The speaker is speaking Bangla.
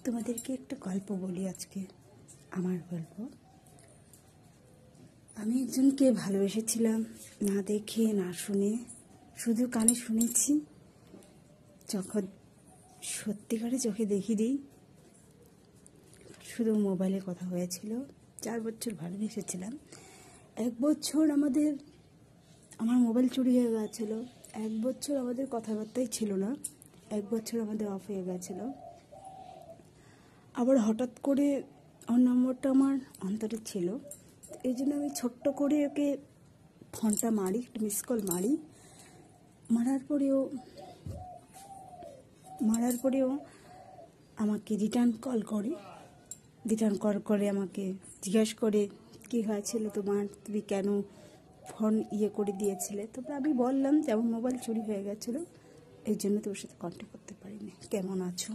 তোমাদেরকে একটা গল্প বলি আজকে। আমার গল্প। আমি একজনকে ভালোবেসেছিলাম, না দেখে না শুনে, শুধু কানে শুনেছি, যখন সত্যিকারে চোখে দেখিনি। শুধু মোবাইলে কথা হয়েছিল। 4 বছর ভালোবেসেছিলাম। 1 বছর আমার মোবাইল চুরি হয়ে গেছিল। 1 বছর আমাদের কথাবার্তাই ছিল না। 1 বছর আমাদের অফ হয়ে গেছিল। আবার হঠাৎ করে ওর নম্বরটা আমার অন্তরে ছিল, এই জন্য আমি ছোট্ট করে ওকে ফোনটা মারি, একটু মিস কল মারি। মারার পরেও আমাকে রিটার্ন কল করে আমাকে জিজ্ঞাসা করে, কী হয়েছিল তোমার, তুমি কেন ফোন করে দিয়েছিলে। তারপরে আমি বললাম যে আমার মোবাইল চুরি হয়ে গেছিলো, এই জন্য তোর সাথে কন্ট্যাক্ট করতে পারিনি, কেমন আছো।